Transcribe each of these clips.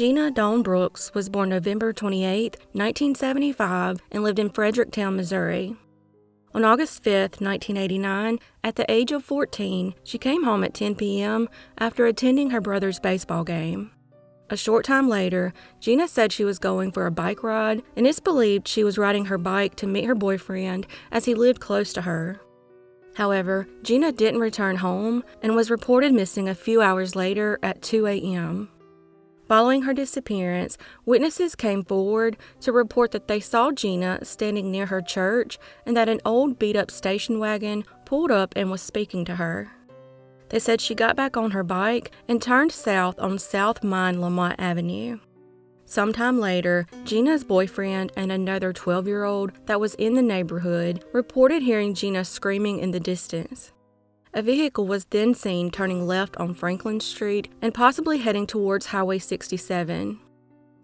Gina Dawn Brooks was born November 28, 1975, and lived in Fredericktown, Missouri. On August 5, 1989, at the age of 14, she came home at 10 p.m. after attending her brother's baseball game. A short time later, Gina said she was going for a bike ride, and it's believed she was riding her bike to meet her boyfriend as he lived close to her. However, Gina didn't return home and was reported missing a few hours later at 2 a.m. Following her disappearance, witnesses came forward to report that they saw Gina standing near her church and that an old beat-up station wagon pulled up and was speaking to her. They said she got back on her bike and turned south on South Mine Lamont Avenue. Sometime later, Gina's boyfriend and another 12-year-old that was in the neighborhood reported hearing Gina screaming in the distance. A vehicle was then seen turning left on Franklin Street and possibly heading towards Highway 67.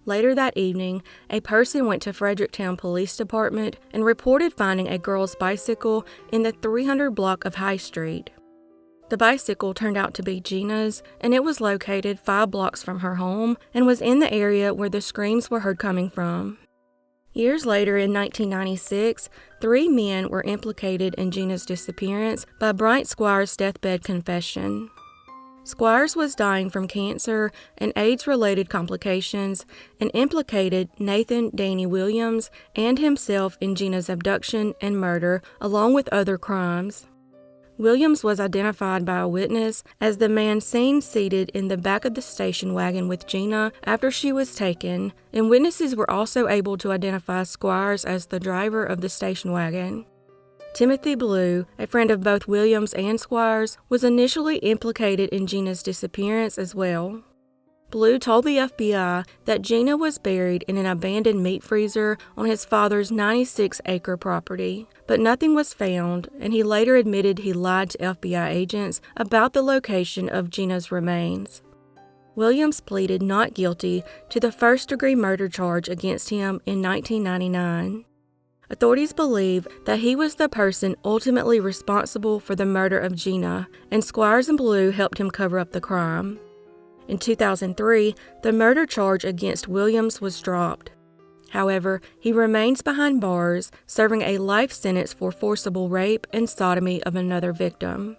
Later that evening, a person went to Fredericktown Police Department and reported finding a girl's bicycle in the 300 block of High Street. The bicycle turned out to be Gina's, and it was located 5 blocks from her home and was in the area where the screams were heard coming from. Years later, in 1996, 3 men were implicated in Gina's disappearance by Bryant Squires' deathbed confession. Squires was dying from cancer and AIDS-related complications and implicated Nathan Danny Williams and himself in Gina's abduction and murder, along with other crimes. Williams was identified by a witness as the man seen seated in the back of the station wagon with Gina after she was taken, and witnesses were also able to identify Squires as the driver of the station wagon. Timothy Blue, a friend of both Williams and Squires, was initially implicated in Gina's disappearance as well. Blue told the FBI that Gina was buried in an abandoned meat freezer on his father's 96-acre property, but nothing was found, and he later admitted he lied to FBI agents about the location of Gina's remains. Williams pleaded not guilty to the first-degree murder charge against him in 1999. Authorities believe that he was the person ultimately responsible for the murder of Gina, and Squires and Blue helped him cover up the crime. In 2003, the murder charge against Williams was dropped. However, he remains behind bars, serving a life sentence for forcible rape and sodomy of another victim.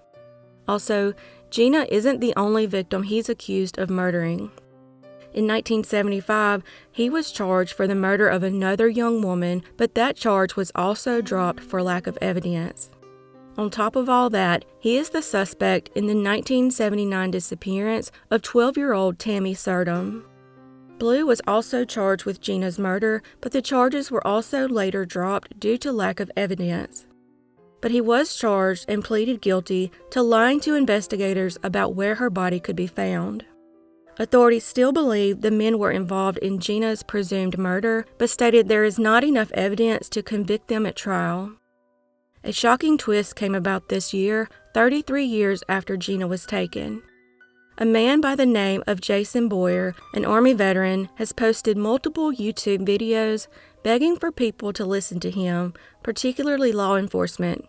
Also, Gina isn't the only victim he's accused of murdering. In 1975, he was charged for the murder of another young woman, but that charge was also dropped for lack of evidence. On top of all that, he is the suspect in the 1979 disappearance of 12-year-old Tammy Surdom. Blue was also charged with Gina's murder, but the charges were also later dropped due to lack of evidence. But he was charged and pleaded guilty to lying to investigators about where her body could be found. Authorities still believe the men were involved in Gina's presumed murder, but stated there is not enough evidence to convict them at trial. A shocking twist came about this year, 33 years after Gina was taken. A man by the name of Jason Boyer, an Army veteran, has posted multiple YouTube videos begging for people to listen to him, particularly law enforcement.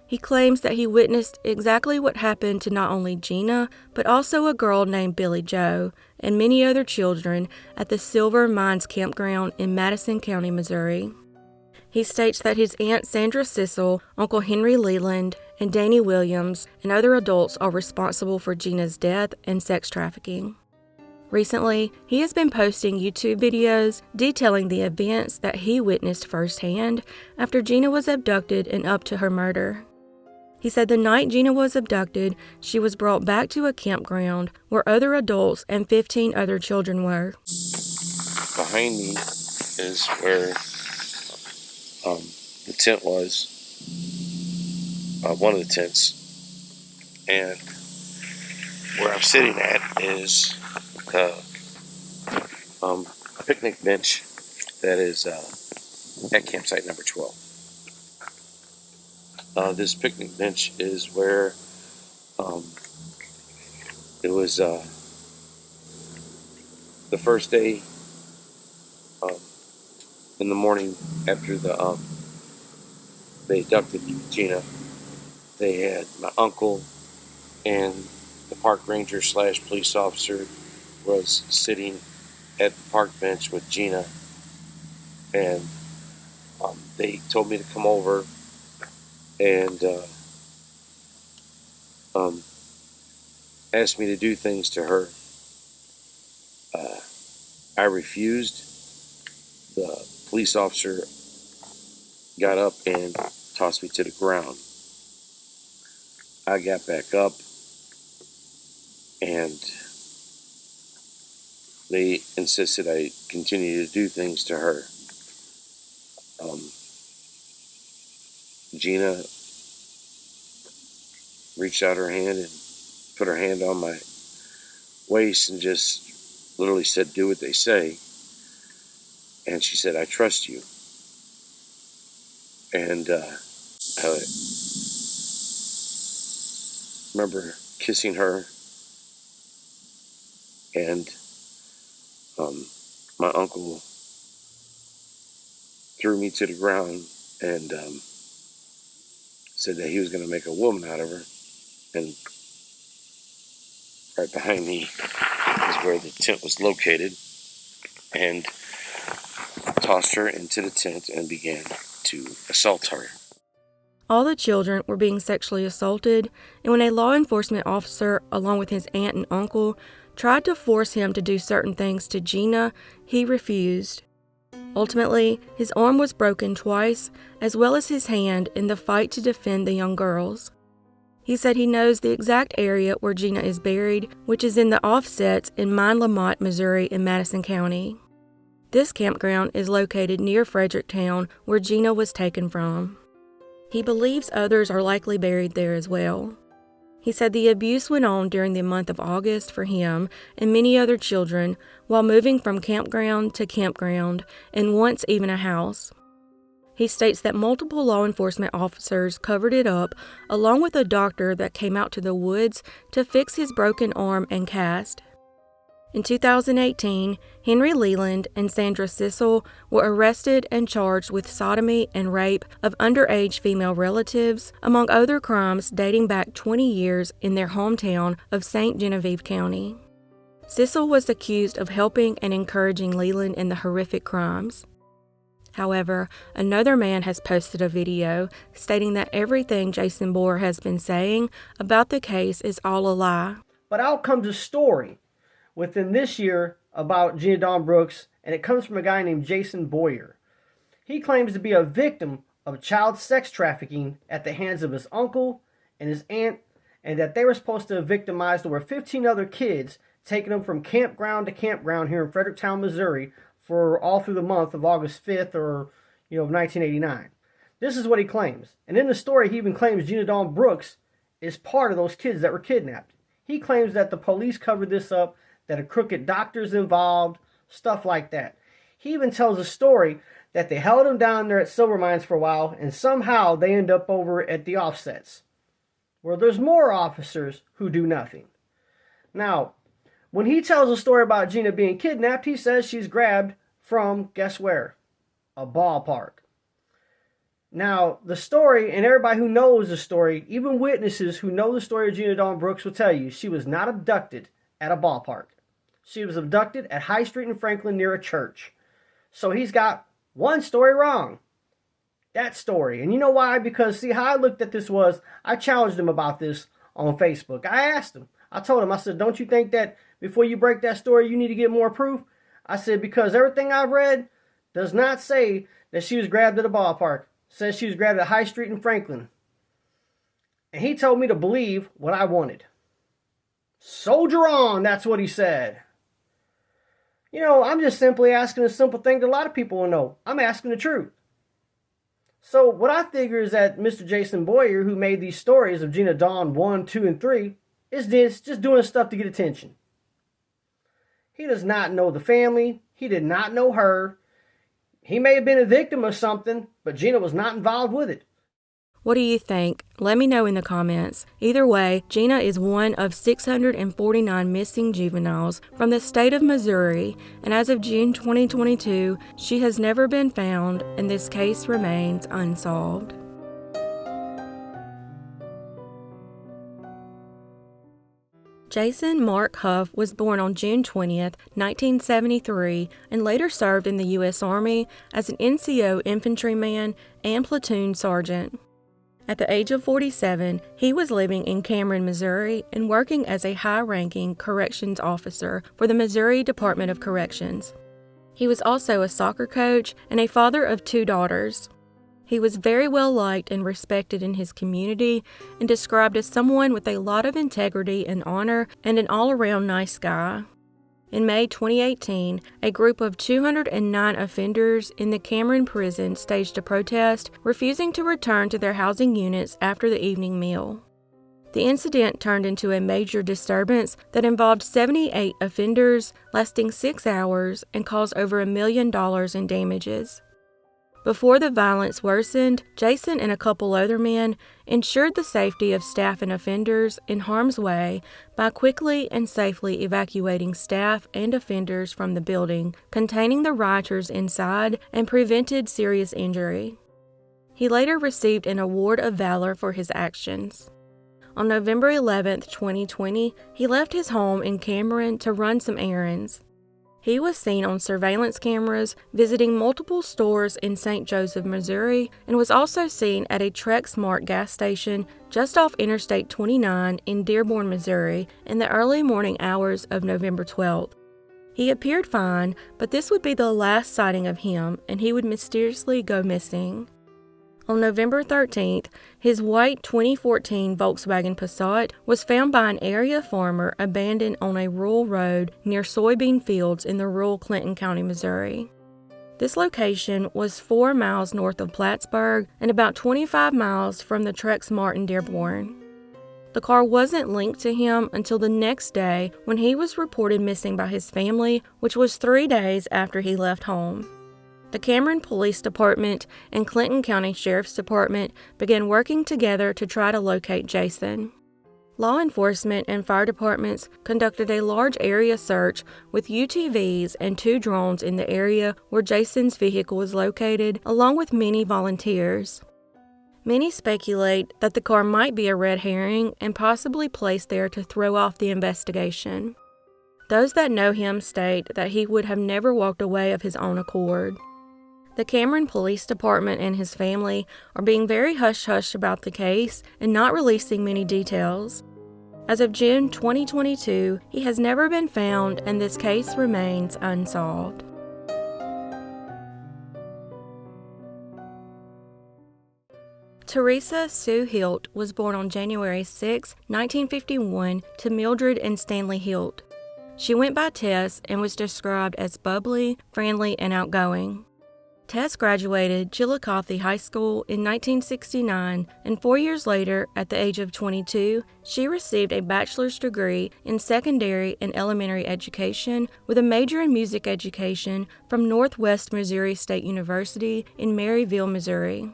He claims that he witnessed exactly what happened to not only Gina, but also a girl named Billy Joe and many other children at the Silver Mines Campground in Madison County, Missouri. He states that his Aunt Sandra Sissel, Uncle Henry Leland, and Danny Williams and other adults are responsible for Gina's death and sex trafficking. Recently, he has been posting YouTube videos detailing the events that he witnessed firsthand after Gina was abducted and up to her murder. He said the night Gina was abducted, she was brought back to a campground where other adults and 15 other children were. Behind me is where the tent was, one of the tents, and where I'm sitting at is a picnic bench that is at campsite number 12. This picnic bench is where it was the first day in the morning after they abducted Gina. They had my uncle and the park ranger / police officer was sitting at the park bench with Gina, and they told me to come over and asked me to do things to her. I refused. The police officer got up and tossed me to the ground. I got back up, and they insisted I continue to do things to her. Gina reached out her hand and put her hand on my waist and just literally said, "Do what they say." And she said, "I trust you." And I remember kissing her, and my uncle threw me to the ground and said that he was going to make a woman out of her. And right behind me is where the tent was located, and tossed her into the tent and began to assault her. All the children were being sexually assaulted, and when a law enforcement officer, along with his aunt and uncle, tried to force him to do certain things to Gina, he refused. Ultimately, his arm was broken twice, as well as his hand, in the fight to defend the young girls. He said he knows the exact area where Gina is buried, which is in the offsets in Mine Lamont, Missouri in Madison County. This campground is located near Fredericktown, where Gina was taken from. He believes others are likely buried there as well. He said the abuse went on during the month of August for him and many other children while moving from campground to campground and once even a house. He states that multiple law enforcement officers covered it up, along with a doctor that came out to the woods to fix his broken arm and cast. In 2018, Henry Leland and Sandra Sissel were arrested and charged with sodomy and rape of underage female relatives, among other crimes dating back 20 years in their hometown of St. Genevieve County. Sissel was accused of helping and encouraging Leland in the horrific crimes. However, another man has posted a video stating that everything Jason Bohr has been saying about the case is all a lie. But out comes a story within this year about Gina Dawn Brooks, and it comes from a guy named Jason Boyer. He claims to be a victim of child sex trafficking at the hands of his uncle and his aunt, and that they were supposed to have victimized over 15 other kids, taking them from campground to campground here in Fredericktown, Missouri, for all through the month of August 5th of 1989. This is what he claims. And in the story, he even claims Gina Dawn Brooks is part of those kids that were kidnapped. He claims that the police covered this up, that a crooked doctor's involved, stuff like that. He even tells a story that they held him down there at Silver Mines for a while, and somehow they end up over at the offsets, where there's more officers who do nothing. Now, when he tells a story about Gina being kidnapped, he says she's grabbed from, guess where? A ballpark. Now, the story, and everybody who knows the story, even witnesses who know the story of Gina Dawn Brooks will tell you, she was not abducted at a ballpark. She was abducted at High Street in Franklin near a church. So he's got one story wrong. That story. And you know why? Because, see, how I looked at this was, I challenged him about this on Facebook. I asked him. I told him, I said, don't you think that before you break that story, you need to get more proof? I said, because everything I've read does not say that she was grabbed at a ballpark. It says she was grabbed at High Street in Franklin. And he told me to believe what I wanted. Soldier on, that's what he said. I'm just simply asking a simple thing that a lot of people will know. I'm asking the truth. So what I figure is that Mr. Jason Boyer, who made these stories of Gina Dawn 1, 2, and 3, is just doing stuff to get attention. He does not know the family. He did not know her. He may have been a victim of something, but Gina was not involved with it. What do you think? Let me know in the comments. Either way, Gina is one of 649 missing juveniles from the state of Missouri, and as of June 2022, she has never been found, and this case remains unsolved. Jason Mark Huff was born on June 20th, 1973, and later served in the U.S. Army as an NCO infantryman and platoon sergeant. At the age of 47, he was living in Cameron, Missouri, and working as a high-ranking corrections officer for the Missouri Department of Corrections. He was also a soccer coach and a father of 2 daughters. He was very well liked and respected in his community and described as someone with a lot of integrity and honor and an all-around nice guy. In May 2018, a group of 209 offenders in the Cameron prison staged a protest, refusing to return to their housing units after the evening meal. The incident turned into a major disturbance that involved 78 offenders, lasting 6 hours, and caused over $1 million in damages. Before the violence worsened, Jason and a couple other men ensured the safety of staff and offenders in harm's way by quickly and safely evacuating staff and offenders from the building containing the rioters inside and prevented serious injury. He later received an Award of Valor for his actions. On November 11, 2020, he left his home in Cameron to run some errands. He was seen on surveillance cameras visiting multiple stores in St. Joseph, Missouri, and was also seen at a TrexMart gas station just off Interstate 29 in Dearborn, Missouri, in the early morning hours of November 12th. He appeared fine, but this would be the last sighting of him, and he would mysteriously go missing. On November 13th, his white 2014 Volkswagen Passat was found by an area farmer abandoned on a rural road near soybean fields in the rural Clinton County, Missouri. This location was 4 miles north of Plattsburgh and about 25 miles from the TrexMart in Dearborn. The car wasn't linked to him until the next day when he was reported missing by his family, which was 3 days after he left home. The Cameron Police Department and Clinton County Sheriff's Department began working together to try to locate Jason. Law enforcement and fire departments conducted a large area search with UTVs and 2 drones in the area where Jason's vehicle was located, along with many volunteers. Many speculate that the car might be a red herring and possibly placed there to throw off the investigation. Those that know him state that he would have never walked away of his own accord. The Cameron Police Department and his family are being very hush-hush about the case and not releasing many details. As of June 2022, he has never been found and this case remains unsolved. Teresa Sue Hilt was born on January 6, 1951, to Mildred and Stanley Hilt. She went by Tess and was described as bubbly, friendly, and outgoing. Tess graduated Chillicothe High School in 1969, and 4 years later, at the age of 22, she received a bachelor's degree in secondary and elementary education with a major in music education from Northwest Missouri State University in Maryville, Missouri.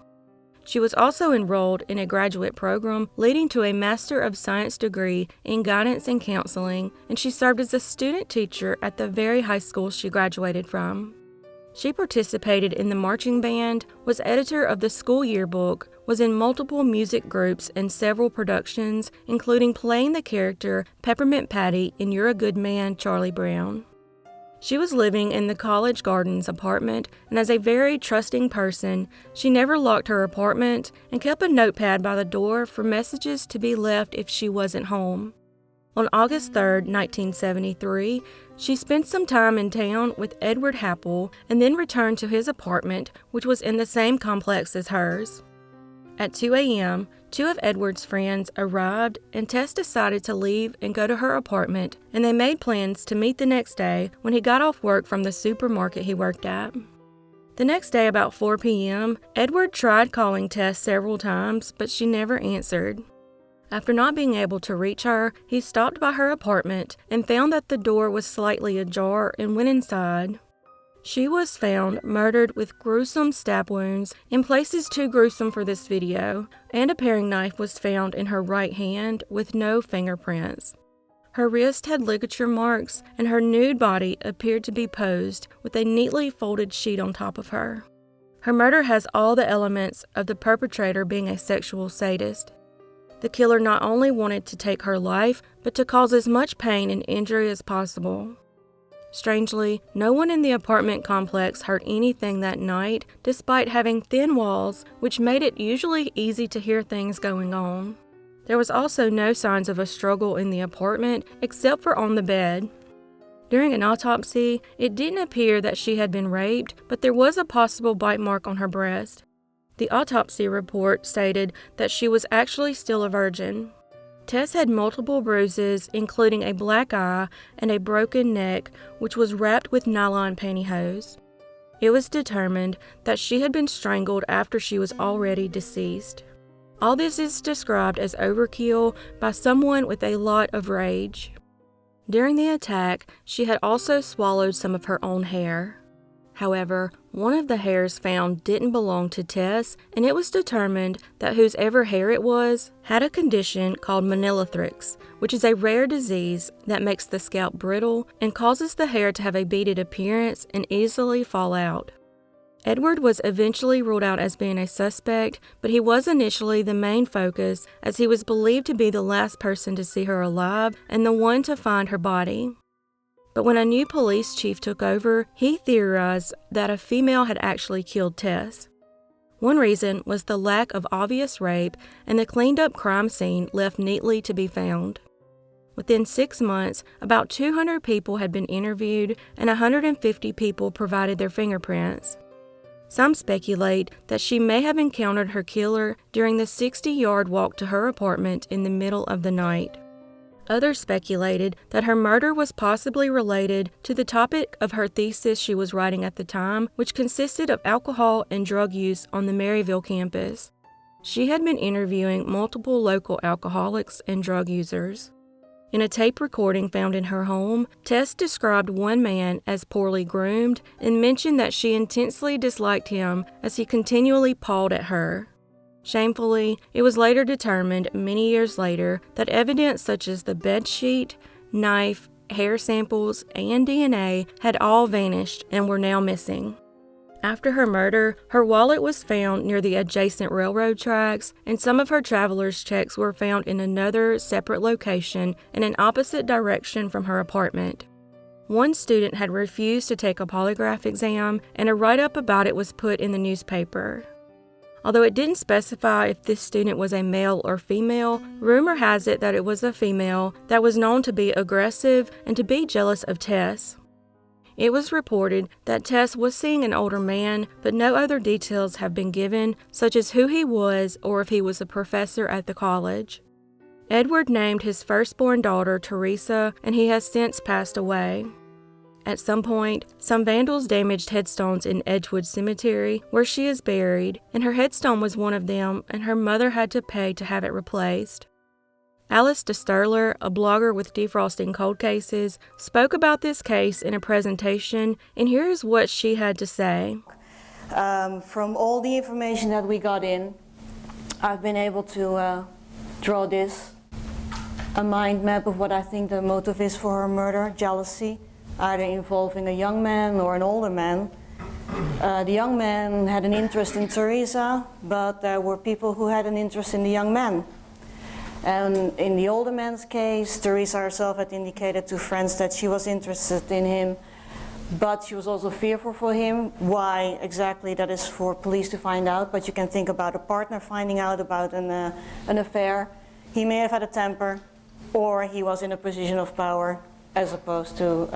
She was also enrolled in a graduate program leading to a Master of Science degree in guidance and counseling, and she served as a student teacher at the very high school she graduated from. She participated in the marching band, was editor of the school yearbook, was in multiple music groups and several productions, including playing the character Peppermint Patty in You're a Good Man, Charlie Brown. She was living in the College Gardens apartment, and as a very trusting person, she never locked her apartment and kept a notepad by the door for messages to be left if she wasn't home. On August 3, 1973, she spent some time in town with Edward Happel and then returned to his apartment, which was in the same complex as hers. At 2 a.m., 2 of Edward's friends arrived, and Tess decided to leave and go to her apartment, and they made plans to meet the next day when he got off work from the supermarket he worked at. The next day, about 4 p.m., Edward tried calling Tess several times, but she never answered. After not being able to reach her, he stopped by her apartment and found that the door was slightly ajar and went inside. She was found murdered with gruesome stab wounds in places too gruesome for this video, and a paring knife was found in her right hand with no fingerprints. Her wrist had ligature marks, and her nude body appeared to be posed with a neatly folded sheet on top of her. Her murder has all the elements of the perpetrator being a sexual sadist. The killer not only wanted to take her life, but to cause as much pain and injury as possible. Strangely, no one in the apartment complex heard anything that night, despite having thin walls, which made it usually easy to hear things going on. There was also no signs of a struggle in the apartment, except for on the bed. During an autopsy, it didn't appear that she had been raped, but there was a possible bite mark on her breast. The autopsy report stated that she was actually still a virgin. Tess had multiple bruises, including a black eye and a broken neck, which was wrapped with nylon pantyhose. It was determined that she had been strangled after she was already deceased. All this is described as overkill by someone with a lot of rage. During the attack, she had also swallowed some of her own hair. However, one of the hairs found didn't belong to Tess, and it was determined that whosever hair it was had a condition called monilithrix, which is a rare disease that makes the scalp brittle and causes the hair to have a beaded appearance and easily fall out. Edward was eventually ruled out as being a suspect, but he was initially the main focus as he was believed to be the last person to see her alive and the one to find her body. But when a new police chief took over, he theorized that a female had actually killed Tess. One reason was the lack of obvious rape, and the cleaned-up crime scene left neatly to be found. Within 6 months, about 200 people had been interviewed, and 150 people provided their fingerprints. Some speculate that she may have encountered her killer during the 60-yard walk to her apartment in the middle of the night. Others speculated that her murder was possibly related to the topic of her thesis she was writing at the time, which consisted of alcohol and drug use on the Maryville campus. She had been interviewing multiple local alcoholics and drug users. In a tape recording found in her home, Tess described one man as poorly groomed and mentioned that she intensely disliked him as he continually pawed at her. Shamefully, it was later determined, many years later, that evidence such as the bedsheet, knife, hair samples, and DNA had all vanished and were now missing. After her murder, her wallet was found near the adjacent railroad tracks, and some of her traveler's checks were found in another separate location in an opposite direction from her apartment. One student had refused to take a polygraph exam, and a write-up about it was put in the newspaper. Although it didn't specify if this student was a male or female, rumor has it that it was a female that was known to be aggressive and to be jealous of Tess. It was reported that Tess was seeing an older man, but no other details have been given, such as who he was or if he was a professor at the college. Edward named his firstborn daughter Teresa, and he has since passed away. At some point, some vandals damaged headstones in Edgewood Cemetery, where she is buried, and her headstone was one of them, and her mother had to pay to have it replaced. Alice DeSterler, a blogger with Defrosting Cold Cases, spoke about this case in a presentation, and here's what she had to say. From all the information that we got in, I've been able to draw a mind map of what I think the motive is for her murder: jealousy, either involving a young man or an older man. The young man had an interest in Teresa, but there were people who had an interest in the young man. And in the older man's case, Teresa herself had indicated to friends that she was interested in him, but she was also fearful for him. Why exactly, that is for police to find out, but you can think about a partner finding out about an affair. He may have had a temper, or he was in a position of power, as opposed to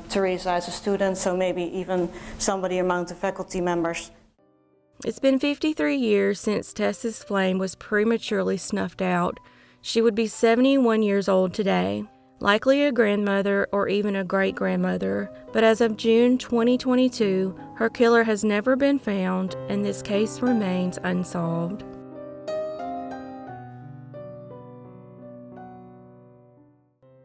Teresa as a student, so maybe even somebody among the faculty members. It's been 53 years since Tess's flame was prematurely snuffed out. She would be 71 years old today, likely a grandmother or even a great-grandmother, but as of June 2022, her killer has never been found, and this case remains unsolved.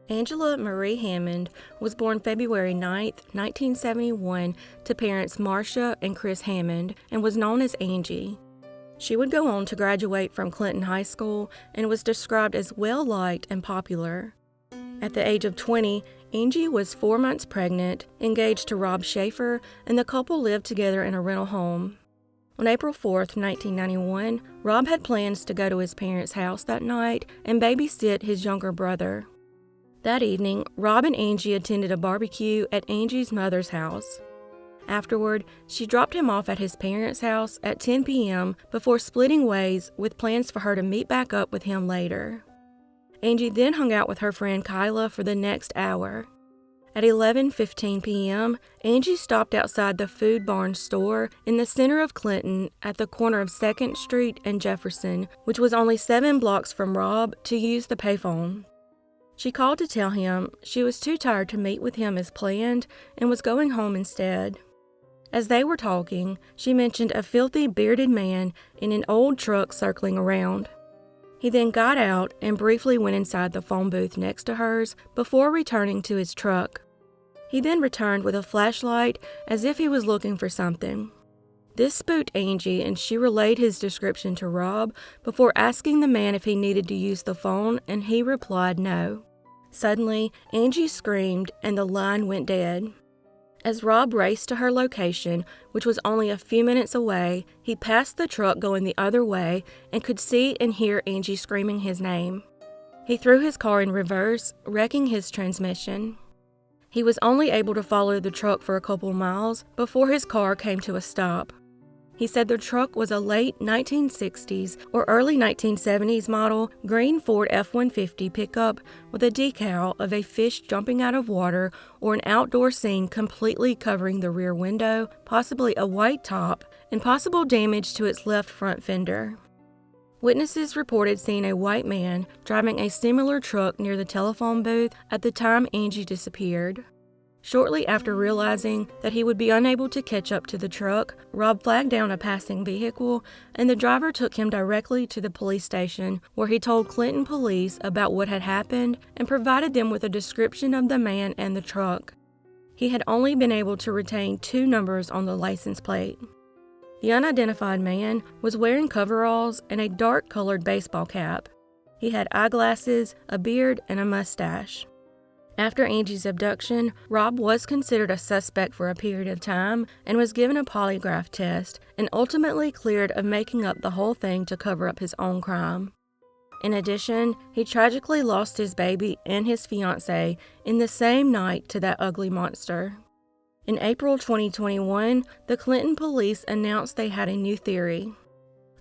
Angela Marie Hammond was born February 9, 1971, to parents Marcia and Chris Hammond, and was known as Angie. She would go on to graduate from Clinton High School and was described as well-liked and popular. At the age of 20, Angie was 4 months pregnant, engaged to Rob Schaefer, and the couple lived together in a rental home. On April 4th, 1991, Rob had plans to go to his parents' house that night and babysit his younger brother. That evening, Rob and Angie attended a barbecue at Angie's mother's house. Afterward, she dropped him off at his parents' house at 10 p.m. before splitting ways with plans for her to meet back up with him later. Angie then hung out with her friend Kyla for the next hour. At 11:15 p.m., Angie stopped outside the Food Barn store in the center of Clinton at the corner of 2nd Street and Jefferson, which was only 7 blocks from Rob, to use the payphone. She called to tell him she was too tired to meet with him as planned and was going home instead. As they were talking, she mentioned a filthy, bearded man in an old truck circling around. He then got out and briefly went inside the phone booth next to hers before returning to his truck. He then returned with a flashlight as if he was looking for something. This spooked Angie, and she relayed his description to Rob before asking the man if he needed to use the phone, and he replied no. Suddenly, Angie screamed and the line went dead. As Rob raced to her location, which was only a few minutes away, he passed the truck going the other way and could see and hear Angie screaming his name. He threw his car in reverse, wrecking his transmission. He was only able to follow the truck for a couple miles before his car came to a stop. He said the truck was a late 1960s or early 1970s model green Ford F-150 pickup with a decal of a fish jumping out of water or an outdoor scene completely covering the rear window, possibly a white top, and possible damage to its left front fender. Witnesses reported seeing a white man driving a similar truck near the telephone booth at the time Angie disappeared. Shortly after realizing that he would be unable to catch up to the truck, Rob flagged down a passing vehicle, and the driver took him directly to the police station, where he told Clinton police about what had happened and provided them with a description of the man and the truck. He had only been able to retain 2 numbers on the license plate. The unidentified man was wearing coveralls and a dark-colored baseball cap. He had eyeglasses, a beard, and a mustache. After Angie's abduction, Rob was considered a suspect for a period of time and was given a polygraph test and ultimately cleared of making up the whole thing to cover up his own crime. In addition, he tragically lost his baby and his fiancée in the same night to that ugly monster. In April 2021, the Clinton police announced they had a new theory.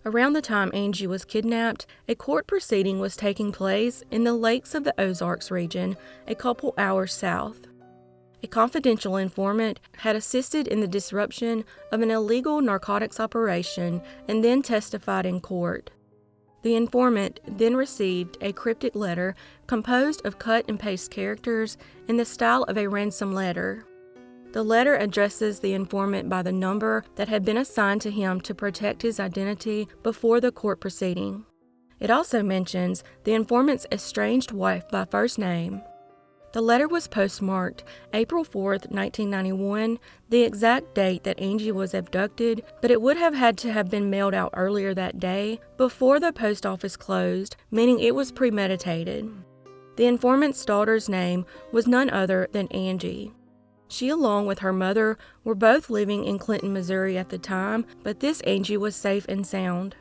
Around the time Angie was kidnapped, a court proceeding was taking place in the lakes of the Ozarks region, a couple hours south. A confidential informant had assisted in the disruption of an illegal narcotics operation and then testified in court. The informant then received a cryptic letter composed of cut and paste characters in the style of a ransom letter. The letter addresses the informant by the number that had been assigned to him to protect his identity before the court proceeding. It also mentions the informant's estranged wife by first name. The letter was postmarked April 4th, 1991, the exact date that Angie was abducted, but it would have had to have been mailed out earlier that day before the post office closed, meaning it was premeditated. The informant's daughter's name was none other than Angie. She, along with her mother, were both living in Clinton, Missouri at the time, but this Angie was safe and sound.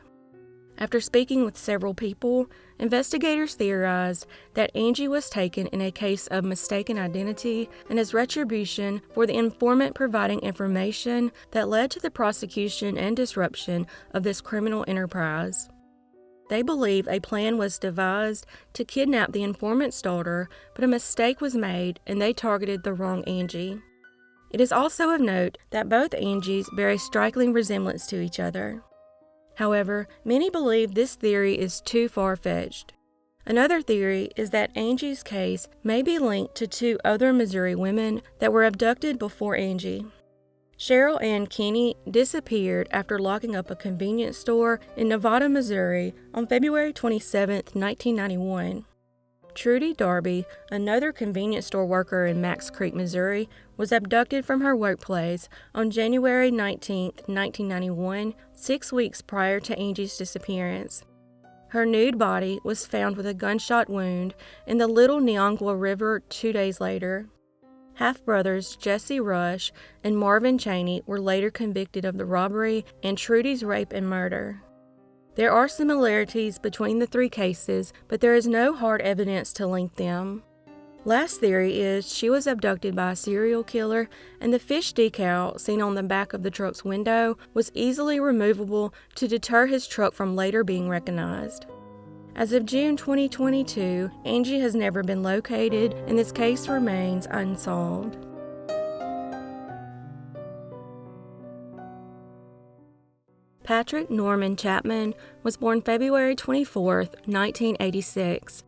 After speaking with several people, investigators theorized that Angie was taken in a case of mistaken identity and as retribution for the informant providing information that led to the prosecution and disruption of this criminal enterprise. They believe a plan was devised to kidnap the informant's daughter, but a mistake was made and they targeted the wrong Angie. It is also of note that both Angies bear a striking resemblance to each other. However, many believe this theory is too far-fetched. Another theory is that Angie's case may be linked to 2 other Missouri women that were abducted before Angie. Cheryl Ann Kinney disappeared after locking up a convenience store in Nevada, Missouri on February 27, 1991. Trudy Darby, another convenience store worker in Max Creek, Missouri, was abducted from her workplace on January 19, 1991, 6 weeks prior to Angie's disappearance. Her nude body was found with a gunshot wound in the Little Neongua River 2 days later. Half-brothers Jesse Rush and Marvin Cheney were later convicted of the robbery and Trudy's rape and murder. There are similarities between the three cases, but there is no hard evidence to link them. Last theory is she was abducted by a serial killer, and the fish decal seen on the back of the truck's window was easily removable to deter his truck from later being recognized. As of June 2022, Angie has never been located, and this case remains unsolved. Patrick Norman Chapman was born February 24, 1986.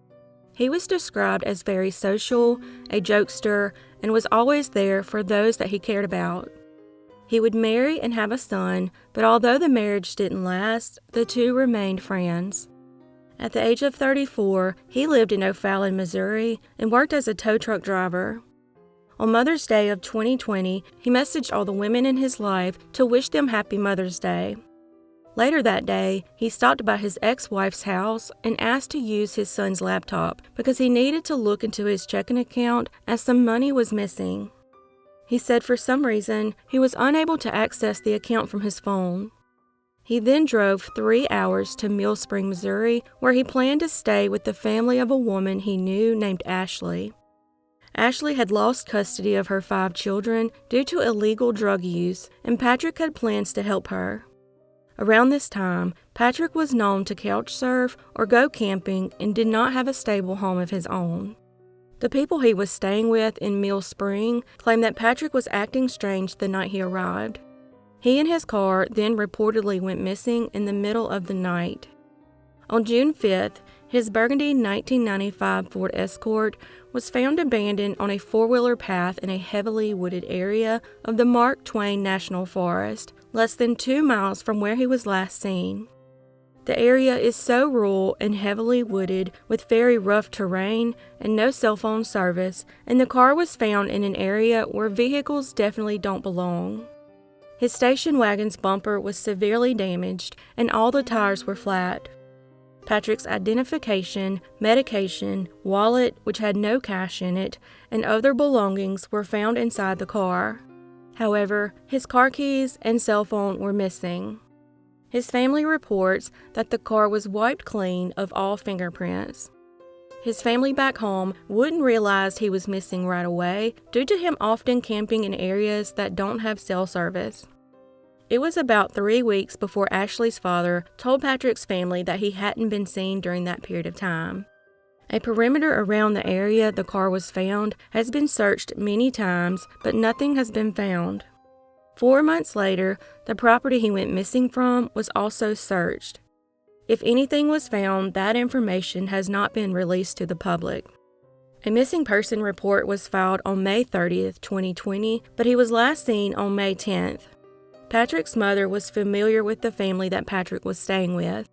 He was described as very social, a jokester, and was always there for those that he cared about. He would marry and have a son, but although the marriage didn't last, the two remained friends. At the age of 34, he lived in O'Fallon, Missouri, and worked as a tow truck driver. On Mother's Day of 2020, he messaged all the women in his life to wish them Happy Mother's Day. Later that day, he stopped by his ex-wife's house and asked to use his son's laptop because he needed to look into his checking account as some money was missing. He said for some reason, he was unable to access the account from his phone. He then drove 3 hours to Mill Spring, Missouri, where he planned to stay with the family of a woman he knew named Ashley. Ashley had lost custody of her 5 children due to illegal drug use, and Patrick had plans to help her. Around this time, Patrick was known to couch surf or go camping and did not have a stable home of his own. The people he was staying with in Mill Spring claimed that Patrick was acting strange the night he arrived. He and his car then reportedly went missing in the middle of the night. On June 5th, his burgundy 1995 Ford Escort was found abandoned on a four-wheeler path in a heavily wooded area of the Mark Twain National Forest, less than 2 miles from where he was last seen. The area is so rural and heavily wooded with very rough terrain and no cell phone service, and the car was found in an area where vehicles definitely don't belong. His station wagon's bumper was severely damaged and all the tires were flat. Patrick's identification, medication, wallet, which had no cash in it, and other belongings were found inside the car. However, his car keys and cell phone were missing. His family reports that the car was wiped clean of all fingerprints. His family back home wouldn't realize he was missing right away due to him often camping in areas that don't have cell service. It was about 3 weeks before Ashley's father told Patrick's family that he hadn't been seen during that period of time. A perimeter around the area the car was found has been searched many times, but nothing has been found. 4 months later, the property he went missing from was also searched. If anything was found, that information has not been released to the public. A missing person report was filed on May 30th, 2020, but he was last seen on May 10th. Patrick's mother was familiar with the family that Patrick was staying with.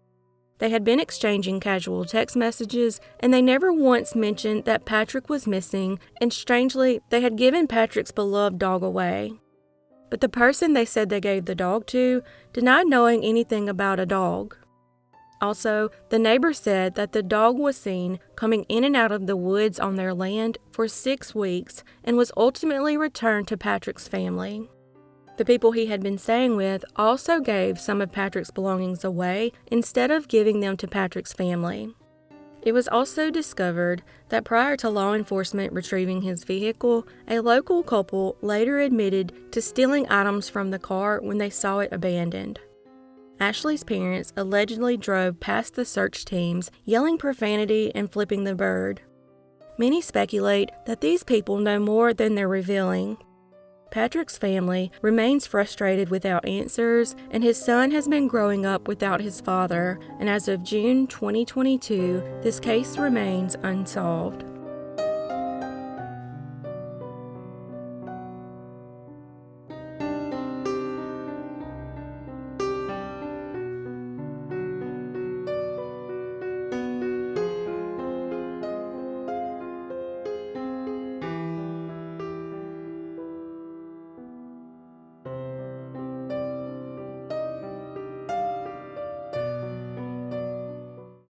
They had been exchanging casual text messages, and they never once mentioned that Patrick was missing, and strangely, they had given Patrick's beloved dog away. But the person they said they gave the dog to denied knowing anything about a dog. Also, the neighbor said that the dog was seen coming in and out of the woods on their land for 6 weeks and was ultimately returned to Patrick's family. The people he had been staying with also gave some of Patrick's belongings away instead of giving them to Patrick's family. It was also discovered that prior to law enforcement retrieving his vehicle, a local couple later admitted to stealing items from the car when they saw it abandoned. Ashley's parents allegedly drove past the search teams, yelling profanity and flipping the bird. Many speculate that these people know more than they're revealing. Patrick's family remains frustrated without answers, and his son has been growing up without his father, and as of June 2022, this case remains unsolved.